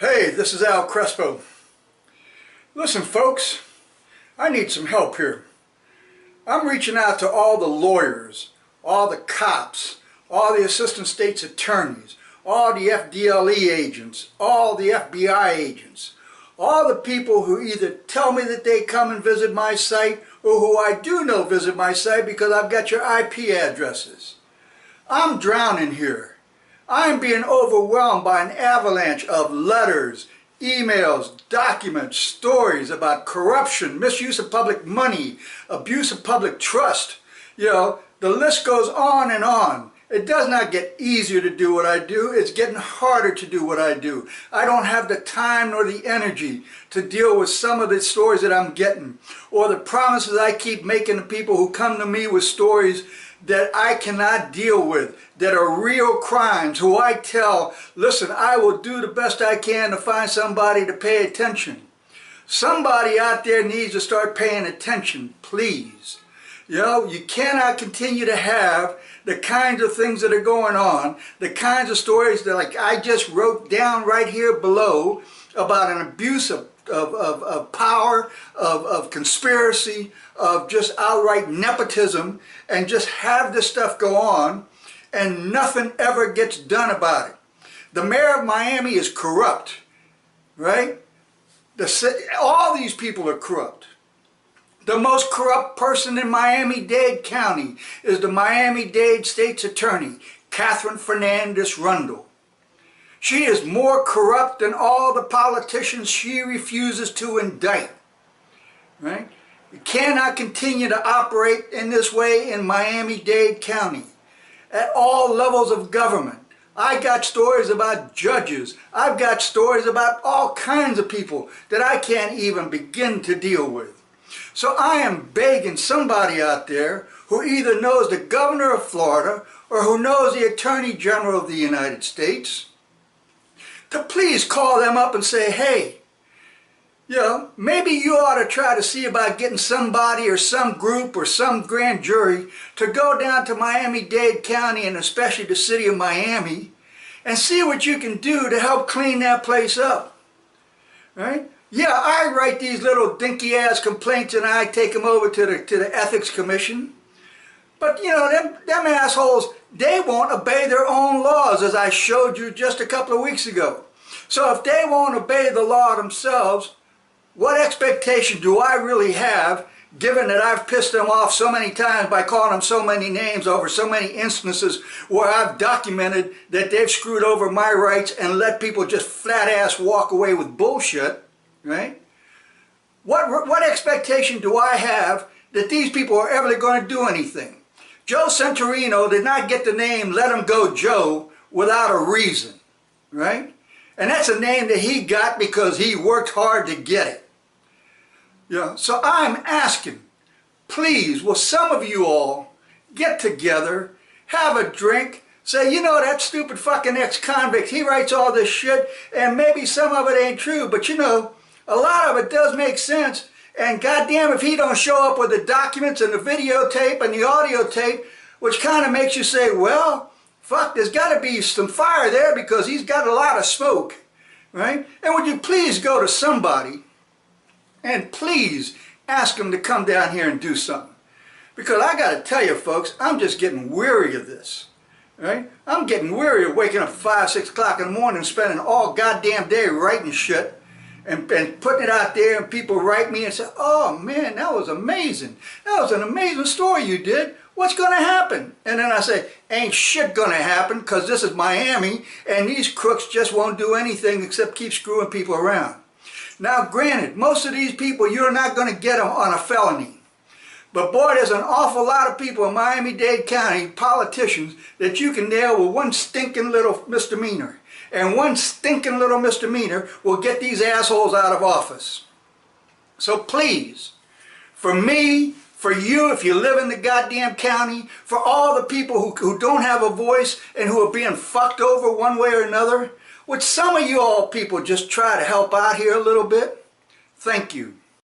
Hey, this is Al Crespo. Listen, folks, I need some help here. I'm reaching out to all the lawyers, all the cops, all the assistant state's attorneys, all the FDLE agents, all the FBI agents, all the people who either tell me that they come and visit my site or who I do know visit my site because I've got your IP addresses. I'm drowning here. I'm being overwhelmed by an avalanche of letters, emails, documents, stories about corruption, misuse of public money, abuse of public trust. The list goes on and on. It does not get easier to do what I do. It's getting harder to do what I do. I don't have the time nor the energy to deal with some of the stories that I'm getting or the promises I keep making to people who come to me with stories that I cannot deal with, that are real crimes, who I tell, listen, I will do the best I can to find somebody to pay attention. Somebody out there needs to start paying attention, please. You cannot continue to have the kinds of things that are going on, the kinds of stories that, like I just wrote down right here below, about an abuse of power, of conspiracy, of just outright nepotism, and just have this stuff go on, and nothing ever gets done about it. The mayor of Miami is corrupt, right? All these people are corrupt. The most corrupt person in Miami-Dade County is the Miami-Dade State's Attorney, Catherine Fernandez Rundle. She is more corrupt than all the politicians she refuses to indict, right? You cannot continue to operate in this way in Miami-Dade County at all levels of government. I got stories about judges. I've got stories about all kinds of people that I can't even begin to deal with. So I am begging somebody out there who either knows the governor of Florida or who knows the Attorney General of the United States to please call them up and say, hey, maybe you ought to try to see about getting somebody or some group or some grand jury to go down to Miami-Dade County and especially the city of Miami and see what you can do to help clean that place up, right? Yeah, I write these little dinky-ass complaints and I take them over to the Ethics Commission. But, them assholes, they won't obey their own laws, as I showed you just a couple of weeks ago. So if they won't obey the law themselves, what expectation do I really have, given that I've pissed them off so many times by calling them so many names over so many instances where I've documented that they've screwed over my rights and let people just flat-ass walk away with bullshit, right? What expectation do I have that these people are ever going to do anything? Joe Centurino did not get the name Let Him Go Joe without a reason, right? And that's a name that he got because he worked hard to get it. So I'm asking, please, will some of you all get together, have a drink, say, that stupid fucking ex-convict, he writes all this shit, and maybe some of it ain't true, but a lot of it does make sense. And goddamn if he don't show up with the documents and the videotape and the audio tape, which kind of makes you say, well, fuck, there's got to be some fire there because he's got a lot of smoke, right? And would you please go to somebody and please ask him to come down here and do something? Because I got to tell you, folks, I'm just getting weary of this, right? I'm getting weary of waking up 5, 6 o'clock in the morning and spending all goddamn day writing shit and putting it out there, and people write me and say, oh man, that was amazing. That was an amazing story you did. What's going to happen? And then I say, ain't shit going to happen because this is Miami and these crooks just won't do anything except keep screwing people around. Now granted, most of these people, you're not going to get them on a felony. But boy, there's an awful lot of people in Miami-Dade County, politicians, that you can nail with one stinking little misdemeanor. And one stinking little misdemeanor will get these assholes out of office. So please, for me, for you, if you live in the goddamn county, for all the people who don't have a voice and who are being fucked over one way or another, would some of you all people just try to help out here a little bit? Thank you.